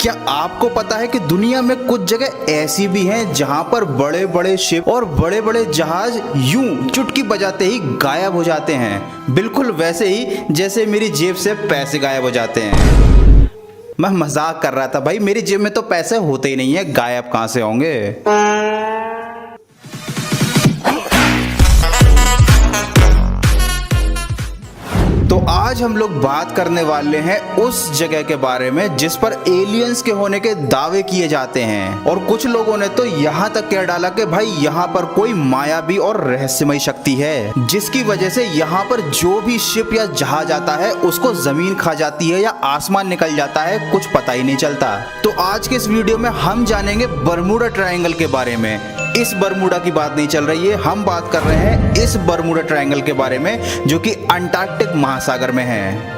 क्या आपको पता है कि दुनिया में कुछ जगह ऐसी भी हैं जहां पर बड़े बड़े शिप और बड़े बड़े जहाज यूं चुटकी बजाते ही गायब हो जाते हैं, बिल्कुल वैसे ही जैसे मेरी जेब से पैसे गायब हो जाते हैं। मैं मजाक कर रहा था भाई, मेरी जेब में तो पैसे होते ही नहीं है, गायब कहां से होंगे। तो आज हम लोग बात करने वाले हैं उस जगह के बारे में जिस पर एलियंस के होने के दावे किए जाते हैं, और कुछ लोगों ने तो यहाँ तक कह डाला कि भाई यहाँ पर कोई मायावी और रहस्यमयी शक्ति है जिसकी वजह से यहाँ पर जो भी शिप या जहाज आता है उसको जमीन खा जाती है या आसमान निकल जाता है, कुछ पता ही नहीं चलता। तो आज के इस वीडियो में हम जानेंगे बरमूडा ट्रायंगल के बारे में। इस बरमूडा की बात नहीं चल रही है, हम बात कर रहे हैं इस बरमूडा ट्रायंगल के बारे में जो कि अंटार्कटिक महासागर में है।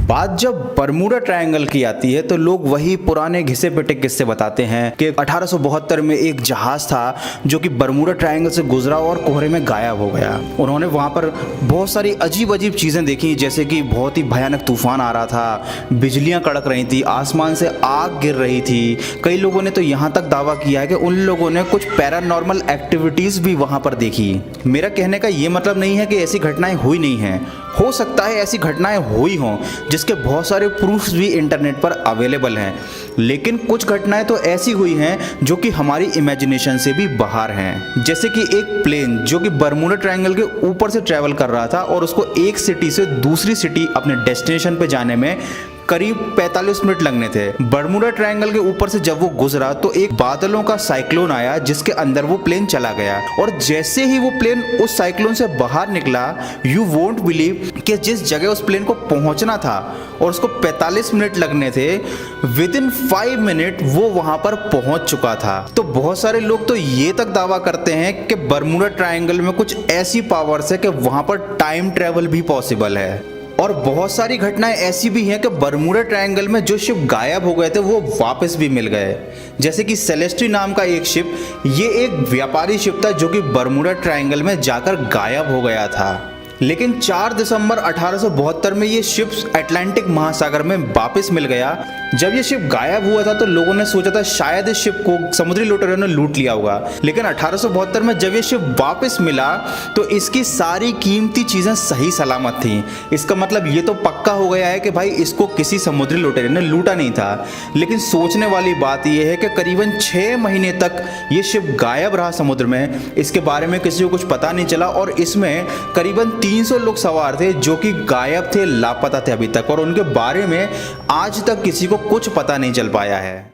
बात जब बरमूडा ट्रायंगल की आती है तो लोग वही पुराने घिसे पिटे किस्से बताते हैं कि 1872 में एक जहाज था जो कि बरमूडा ट्रायंगल से गुजरा और कोहरे में गायब हो गया। उन्होंने वहां पर बहुत सारी अजीब अजीब चीजें देखी, जैसे कि बहुत ही भयानक तूफान आ रहा था, बिजलियां कड़क रही थी, आसमान से आग गिर रही थी। कई लोगों ने तो यहाँ तक दावा किया है कि उन लोगों ने कुछ पैरानॉर्मल एक्टिविटीज भी वहां पर देखी। मेरा कहने का ये मतलब नहीं है कि ऐसी घटनाएं हुई नहीं है, हो सकता है ऐसी घटनाएं हुई हों जिसके बहुत सारे प्रूफ्स भी इंटरनेट पर अवेलेबल हैं, लेकिन कुछ घटनाएं तो ऐसी हुई हैं जो कि हमारी इमेजिनेशन से भी बाहर हैं। जैसे कि एक प्लेन जो कि बरमूडा ट्रायंगल के ऊपर से ट्रैवल कर रहा था और उसको एक सिटी से दूसरी सिटी अपने डेस्टिनेशन पे जाने में करीब 45 मिनट लगने थे। बरमूडा ट्रायंगल के ऊपर से जब वो गुजरा तो एक बादलों का साइक्लोन आया जिसके अंदर वो प्लेन चला गया, और जैसे ही वो प्लेन उस साइक्लोन से बाहर निकला, यू वोंट बिलीव कि जिस जगह उस प्लेन को पहुंचना था और उसको 45 मिनट लगने थे, विद इन 5 मिनट वो वहां पर पहुंच चुका था। तो बहुत सारे लोग तो ये तक दावा करते हैं कि बरमूडा ट्रायंगल में कुछ ऐसी पावर्स है कि वहां पर टाइम ट्रेवल भी पॉसिबल है। और बहुत सारी घटनाएं ऐसी भी हैं कि बरमूडा ट्रायंगल में जो शिप गायब हो गए थे वो वापस भी मिल गए। जैसे कि सेलेस्टी नाम का एक शिप, ये एक व्यापारी शिप था जो कि बरमूडा ट्रायंगल में जाकर गायब हो गया था, लेकिन 4 दिसंबर 1872 में ये शिप अटलांटिक महासागर में वापस मिल गया। जब ये शिप गायब हुआ था तो लोगों ने सोचा था शायद इस शिप को समुद्री लुटेरों ने लूट लिया होगा, लेकिन 1872 में जब ये शिप वापस मिला तो इसकी सारी कीमती चीजें सही सलामत थीं। इसका मतलब ये तो पक्का हो गया है कि भाई इसको किसी समुद्री लुटेरे ने लूटा नहीं था। लेकिन सोचने वाली बात यह है कि करीबन 6 महीने तक ये शिप गायब रहा समुद्र में, इसके बारे में किसी को कुछ पता नहीं चला, और इसमें करीबन 300 लोग सवार थे जो कि गायब थे, लापता थे अभी तक, और उनके बारे में आज तक किसी को कुछ पता नहीं चल पाया है।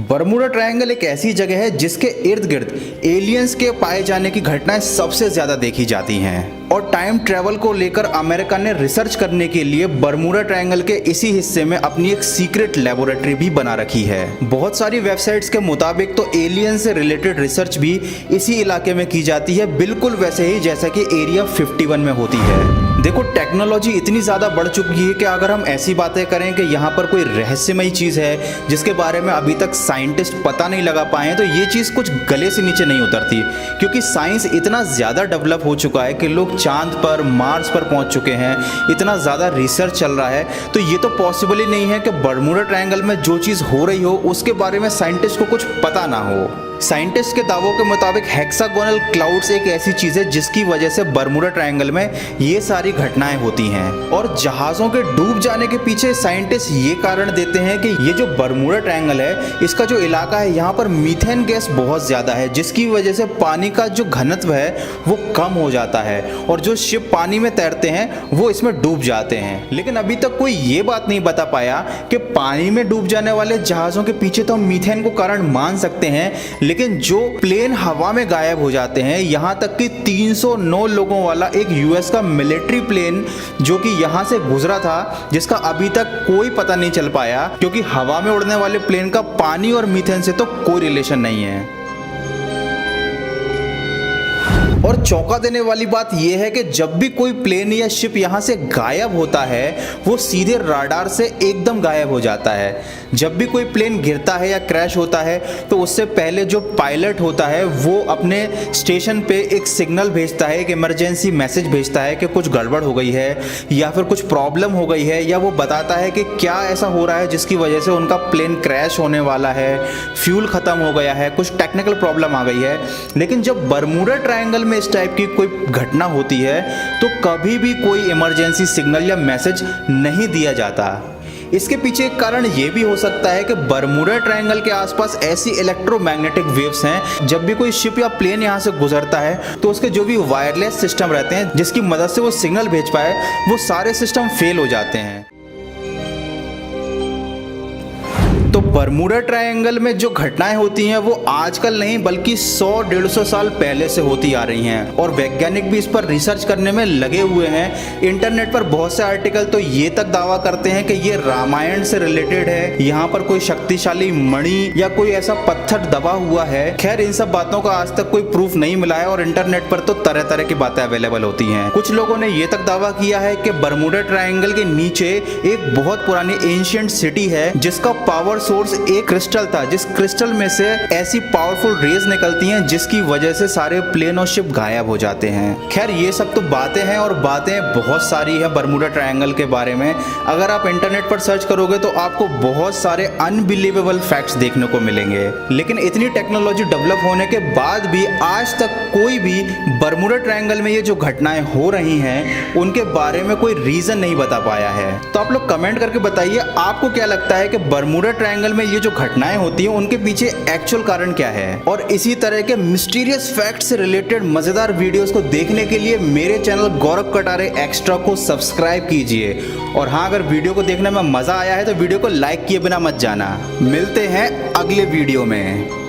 बरमूडा ट्रायंगल एक ऐसी जगह है जिसके इर्द गिर्द एलियंस के पाए जाने की घटनाएं सबसे ज्यादा देखी जाती हैं, और टाइम ट्रेवल को लेकर अमेरिका ने रिसर्च करने के लिए बरमूडा ट्रायंगल के इसी हिस्से में अपनी एक सीक्रेट लेबोरेटरी भी बना रखी है। बहुत सारी वेबसाइट्स के मुताबिक तो एलियन से रिलेटेड रिसर्च भी इसी इलाके में की जाती है, बिल्कुल वैसे ही जैसा कि एरिया 51 में होती है। देखो, टेक्नोलॉजी इतनी ज़्यादा बढ़ चुकी है कि अगर हम ऐसी बातें करें कि यहाँ पर कोई रहस्यमयी चीज़ है जिसके बारे में अभी तक साइंटिस्ट पता नहीं लगा पाए, तो ये चीज़ कुछ गले से नीचे नहीं उतरती, क्योंकि साइंस इतना ज़्यादा डेवलप हो चुका है कि लोग चांद पर, मार्स पर पहुँच चुके हैं, इतना ज़्यादा रिसर्च चल रहा है। तो ये तो पॉसिबल ही नहीं है कि बरमूडा ट्रायंगल में जो चीज़ हो रही हो उसके बारे में साइंटिस्ट को कुछ पता ना हो। साइंटिस्ट के दावों के मुताबिक हेक्सागोनल क्लाउड्स एक ऐसी चीज है जिसकी वजह से बरमूडा ट्रायंगल में ये सारी घटनाएं होती हैं, और जहाजों के डूब जाने के पीछे साइंटिस्ट ये कारण देते हैं कि ये जो बरमूडा ट्रायंगल है, इसका जो इलाका है यहाँ पर मीथेन गैस बहुत ज्यादा है, जिसकी वजह से पानी का जो घनत्व है वो कम हो जाता है, और जो शिप पानी में तैरते हैं वो इसमें डूब जाते हैं। लेकिन अभी तक कोई ये बात नहीं बता पाया कि पानी में डूब जाने वाले जहाजों के पीछे तो हम मीथेन को कारण मान सकते हैं, लेकिन जो प्लेन हवा में गायब हो जाते हैं, यहां तक कि 309 लोगों वाला एक यूएस का मिलिट्री प्लेन जो कि यहां से गुजरा था, जिसका अभी तक कोई पता नहीं चल पाया, क्योंकि हवा में उड़ने वाले प्लेन का पानी और मीथेन से तो कोई रिलेशन नहीं है। और चौंका देने वाली बात यह है कि जब भी कोई प्लेन या शिप यहाँ से गायब होता है वो सीधे राडार से एकदम गायब हो जाता है। जब भी कोई प्लेन गिरता है या क्रैश होता है तो उससे पहले जो पायलट होता है वो अपने स्टेशन पे एक सिग्नल भेजता है, एक इमरजेंसी मैसेज भेजता है कि कुछ गड़बड़ हो गई है या फिर कुछ प्रॉब्लम हो गई है, या वो बताता है कि क्या ऐसा हो रहा है जिसकी वजह से उनका प्लेन क्रैश होने वाला है, फ्यूल ख़त्म हो गया है, कुछ टेक्निकल प्रॉब्लम आ गई है। लेकिन जब बरमूडा ट्रायंगल में इस टाइप की कोई घटना होती है तो कभी भी कोई इमरजेंसी सिग्नल या मैसेज नहीं दिया जाता। इसके पीछे एक कारण ये भी हो सकता है कि बरमूडा ट्रायंगल के आसपास ऐसी इलेक्ट्रोमैग्नेटिक वेव्स हैं, जब भी कोई शिप या प्लेन यहाँ से गुजरता है तो उसके जो भी वायरलेस सिस्टम रहते हैं जिसकी मदद से वो सिग्नल भेज पाए, वो सारे सिस्टम फेल हो जाते हैं। तो बरमूडा ट्रायंगल में जो घटनाएं होती हैं वो आजकल नहीं बल्कि 100-150 साल पहले से होती आ रही हैं और वैज्ञानिक भी इस पर रिसर्च करने में लगे हुए हैं। इंटरनेट पर बहुत से आर्टिकल तो ये तक दावा करते हैं कि ये रामायण से रिलेटेड है, यहाँ पर कोई शक्तिशाली मणि या कोई ऐसा पत्थर दबा हुआ है। खैर इन सब बातों का आज तक कोई प्रूफ नहीं मिला है और इंटरनेट पर तो तरह तरह की बातें अवेलेबल होती हैं। कुछ लोगों ने ये तक दावा किया है कि बरमूडा ट्रायंगल के नीचे एक बहुत पुरानी एंशिएंट सिटी है जिसका पावर सोर्स एक क्रिस्टल था, जिस क्रिस्टल में से ऐसी पावरफुल रेज निकलती हैं जिसकी वजह से सारे प्लेन और शिप गायब हो जाते हैं। खैर ये सब तो बातें हैं और बातें बहुत सारी है बरमूडा ट्रायंगल के बारे में। अगर आप इंटरनेट पर सर्च करोगे तो आपको बहुत सारे अनबिलीवेबल फैक्ट्स देखने को मिलेंगे। लेकिन इतनी टेक्नोलॉजी डेवलप होने के बाद भी आज तक कोई भी बरमूडा ट्रायंगल में ये जो घटनाएं हो रही हैं उनके बारे में कोई रीजन नहीं बता पाया है। तो आप लोग कमेंट करके बताइए आपको क्या लगता है कि बरमूडा ट्रायंगल में ये जो घटनाएं होती हैं उनके पीछे एक्चुअल कारण क्या है। और इसी तरह के मिस्टीरियस फैक्ट से रिलेटेड मजेदार वीडियोस को देखने के लिए मेरे चैनल गौरव कटारे एक्स्ट्रा को सब्सक्राइब कीजिए। और हाँ, अगर वीडियो को देखने में मजा आया है तो वीडियो को लाइक किए बिना मत जाना। मिलते हैं अगले वीडियो में।